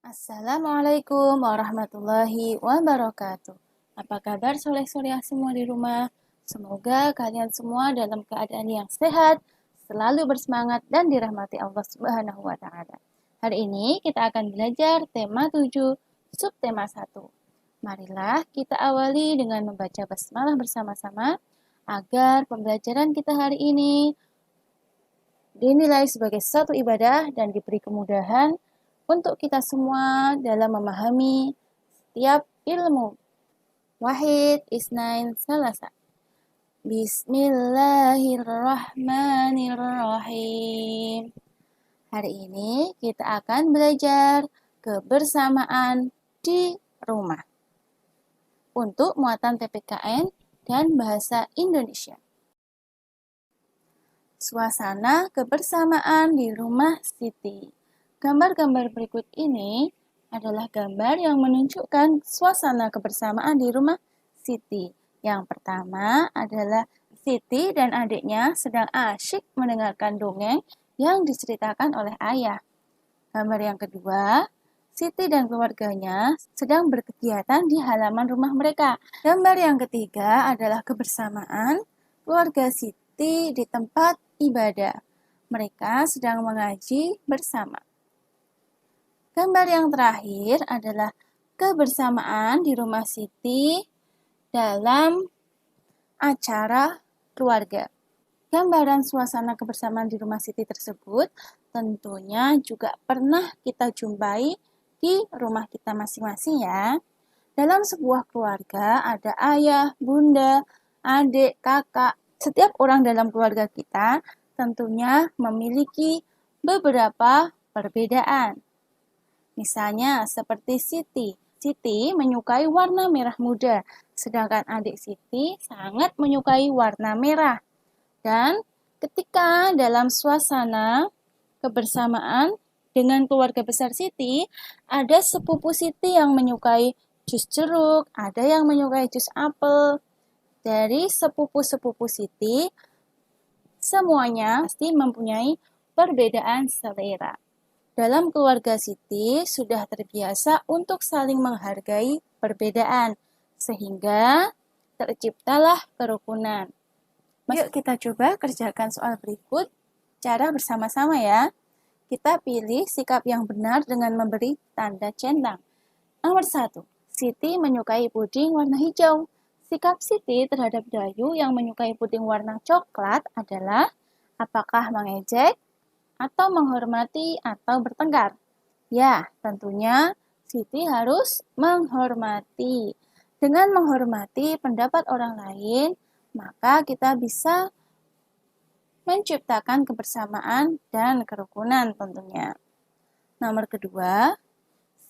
Assalamualaikum warahmatullahi wabarakatuh. Apa kabar soleh-soleh semua di rumah? Semoga kalian semua dalam keadaan yang sehat, selalu bersemangat dan dirahmati Allah Subhanahu wa taala. Hari ini kita akan belajar tema 7, subtema 1. Marilah kita awali dengan membaca basmalah bersama-sama agar pembelajaran kita hari ini dinilai sebagai satu ibadah dan diberi kemudahan untuk kita semua dalam memahami setiap ilmu. Wahid, Isnain, Salasa. Bismillahirrahmanirrahim. Hari ini kita akan belajar kebersamaan di rumah untuk muatan PPKN dan bahasa Indonesia. Suasana kebersamaan di rumah Siti. Gambar-gambar berikut ini adalah gambar yang menunjukkan suasana kebersamaan di rumah Siti. Yang pertama adalah Siti dan adiknya sedang asyik mendengarkan dongeng yang diceritakan oleh ayah. Gambar yang kedua, Siti dan keluarganya sedang berkegiatan di halaman rumah mereka. Gambar yang ketiga adalah kebersamaan keluarga Siti di tempat ibadah. Mereka sedang mengaji bersama. Gambar yang terakhir adalah kebersamaan di rumah Siti dalam acara keluarga. Gambaran suasana kebersamaan di rumah Siti tersebut tentunya juga pernah kita jumpai di rumah kita masing-masing ya. Dalam sebuah keluarga ada ayah, bunda, adik, kakak. Setiap orang dalam keluarga kita tentunya memiliki beberapa perbedaan. Misalnya seperti Siti. Siti menyukai warna merah muda, sedangkan adik Siti sangat menyukai warna merah. Dan ketika dalam suasana kebersamaan dengan keluarga besar Siti, ada sepupu Siti yang menyukai jus jeruk, ada yang menyukai jus apel. Dari sepupu-sepupu Siti, semuanya pasti mempunyai perbedaan selera. Dalam keluarga Siti sudah terbiasa untuk saling menghargai perbedaan, sehingga terciptalah kerukunan. Yuk kita coba kerjakan soal berikut, cara bersama-sama ya. Kita pilih sikap yang benar dengan memberi tanda centang. Nomor 1, Siti menyukai puding warna hijau. Sikap Siti terhadap Dayu yang menyukai puding warna coklat adalah apakah mengejek, atau menghormati, atau bertengkar? Ya, tentunya Siti harus menghormati. Dengan menghormati pendapat orang lain, maka kita bisa menciptakan kebersamaan dan kerukunan tentunya. Nomor kedua,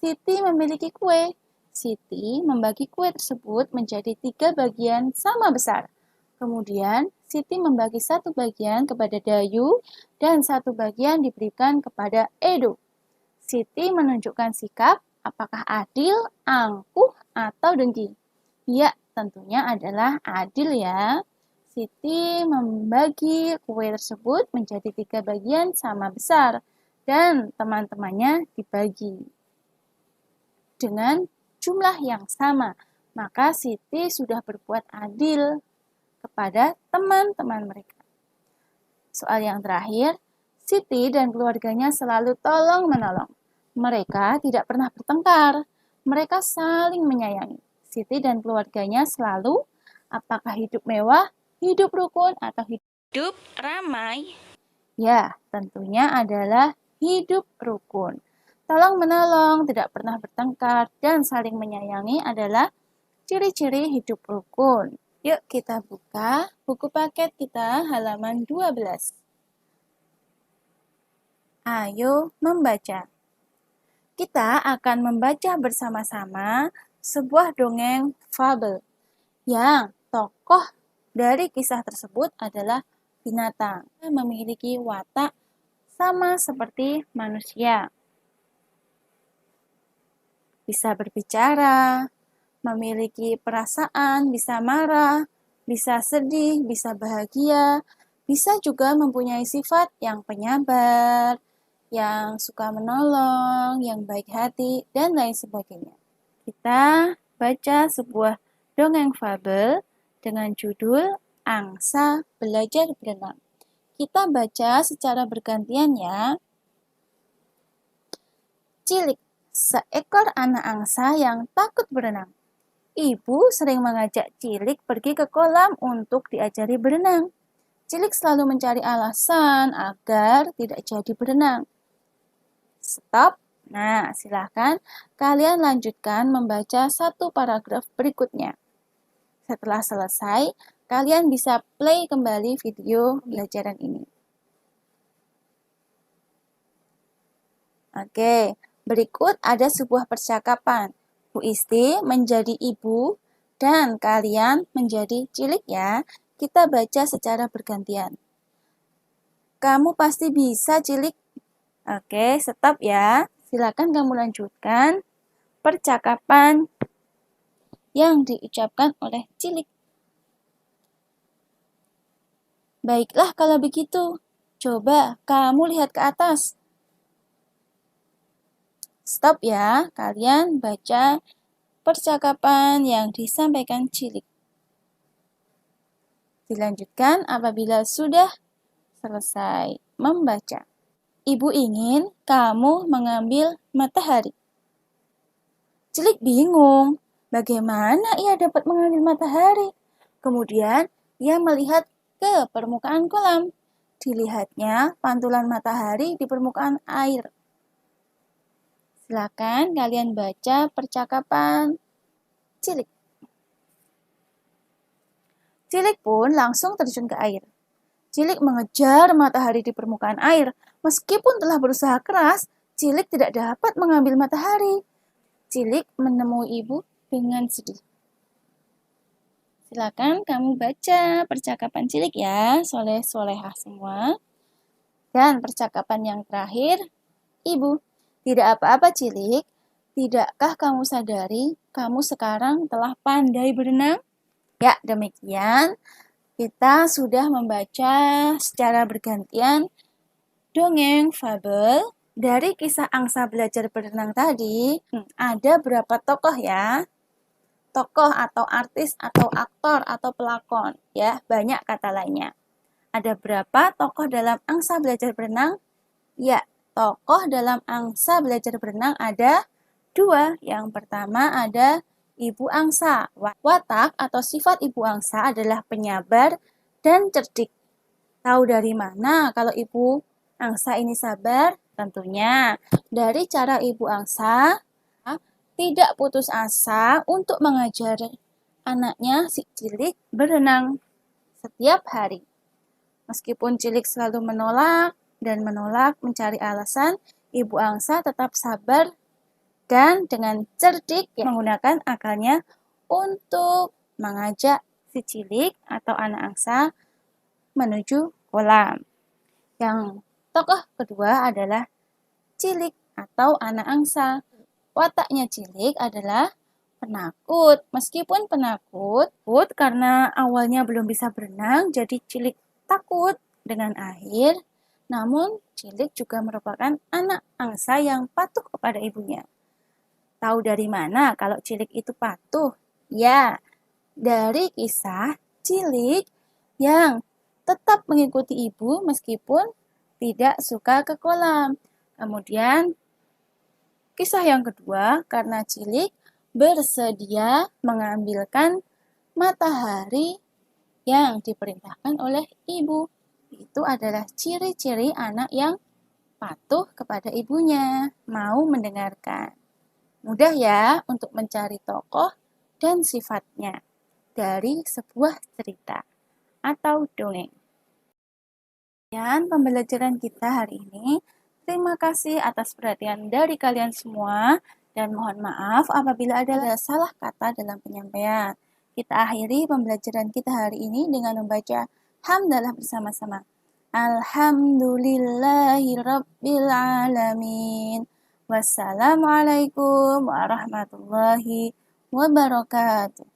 Siti memiliki kue. Siti membagi kue tersebut menjadi 3 bagian sama besar. Kemudian, Siti membagi 1 bagian kepada Dayu dan 1 bagian diberikan kepada Edo. Siti menunjukkan sikap apakah adil, angkuh, atau dengki. Ya, tentunya adalah adil ya. Siti membagi kue tersebut menjadi 3 bagian sama besar dan teman-temannya dibagi dengan jumlah yang sama. Maka Siti sudah berbuat adil kepada teman-teman mereka. Soal yang terakhir, Siti dan keluarganya selalu tolong-menolong. Mereka tidak pernah bertengkar. Mereka saling menyayangi. Siti dan keluarganya selalu apakah hidup mewah, hidup rukun, atau hidup ramai? Ya, tentunya adalah hidup rukun. Tolong-menolong, tidak pernah bertengkar, dan saling menyayangi adalah ciri-ciri hidup rukun. Yuk kita buka buku paket kita halaman 12. Ayo membaca. Kita akan membaca bersama-sama sebuah dongeng fabel yang tokoh dari kisah tersebut adalah binatang. Memiliki watak sama seperti manusia. Bisa berbicara, memiliki perasaan, bisa marah, bisa sedih, bisa bahagia, bisa juga mempunyai sifat yang penyabar, yang suka menolong, yang baik hati, dan lain sebagainya. Kita baca sebuah dongeng fabel dengan judul Angsa Belajar Berenang. Kita baca secara bergantian ya. Cilik, seekor anak angsa yang takut berenang. Ibu sering mengajak Cilik pergi ke kolam untuk diajari berenang. Cilik selalu mencari alasan agar tidak jadi berenang. Stop. Nah, silahkan kalian lanjutkan membaca satu paragraf berikutnya. Setelah selesai, kalian bisa play kembali video pelajaran ini. Oke, berikut ada sebuah percakapan. Bu Isti menjadi ibu dan kalian menjadi Cilik ya. Kita baca secara bergantian. Kamu pasti bisa, Cilik. Oke, stop ya. Silakan kamu lanjutkan percakapan yang diucapkan oleh Cilik. Baiklah kalau begitu. Coba kamu lihat ke atas. Stop ya, kalian baca percakapan yang disampaikan Cilik. Dilanjutkan apabila sudah selesai membaca. Ibu ingin kamu mengambil matahari. Cilik bingung, bagaimana ia dapat mengambil matahari? Kemudian ia melihat ke permukaan kolam. Dilihatnya pantulan matahari di permukaan air. Silakan kalian baca percakapan Cilik. Cilik pun langsung terjun ke air. Cilik mengejar matahari di permukaan air. Meskipun telah berusaha keras, Cilik tidak dapat mengambil matahari. Cilik menemui ibu dengan sedih. Silakan kamu baca percakapan Cilik ya, soleh-solehah semua. Dan percakapan yang terakhir, Ibu, tidak apa-apa Cilik, tidakkah kamu sadari kamu sekarang telah pandai berenang? Ya, demikian kita sudah membaca secara bergantian dongeng fabel. Dari kisah angsa belajar berenang tadi, ada berapa tokoh ya? Tokoh atau artis atau aktor atau pelakon, ya, banyak kata lainnya. Ada berapa tokoh dalam angsa belajar berenang? Ya, tokoh dalam angsa belajar berenang ada 2. Yang pertama ada Ibu Angsa. Watak atau sifat Ibu Angsa adalah penyabar dan cerdik. Tahu dari mana kalau Ibu Angsa ini sabar? Tentunya dari cara Ibu Angsa tidak putus asa untuk mengajar anaknya si Cilik berenang setiap hari. Meskipun Cilik selalu menolak dan menolak mencari alasan, Ibu Angsa tetap sabar dan dengan cerdik menggunakan akalnya untuk mengajak si Cilik atau anak angsa menuju kolam. Yang tokoh kedua adalah Cilik atau anak angsa. Wataknya Cilik adalah penakut. Meskipun penakut karena awalnya belum bisa berenang, jadi Cilik takut dengan air. Namun Cilik juga merupakan anak angsa yang patuh kepada ibunya. Tahu dari mana kalau Cilik itu patuh? Ya, dari kisah Cilik yang tetap mengikuti ibu meskipun tidak suka ke kolam. Kemudian, kisah yang kedua, karena Cilik bersedia mengambilkan matahari yang diperintahkan oleh ibu. Itu adalah ciri-ciri anak yang patuh kepada ibunya, mau mendengarkan. Mudah ya untuk mencari tokoh dan sifatnya dari sebuah cerita atau dongeng. Dan pembelajaran kita hari ini, terima kasih atas perhatian dari kalian semua dan mohon maaf apabila ada salah kata dalam penyampaian. Kita akhiri pembelajaran kita hari ini dengan membaca hamdalah bersama-sama. Alhamdulillahirabbil alamin. Wassalamualaikum warahmatullahi wabarakatuh.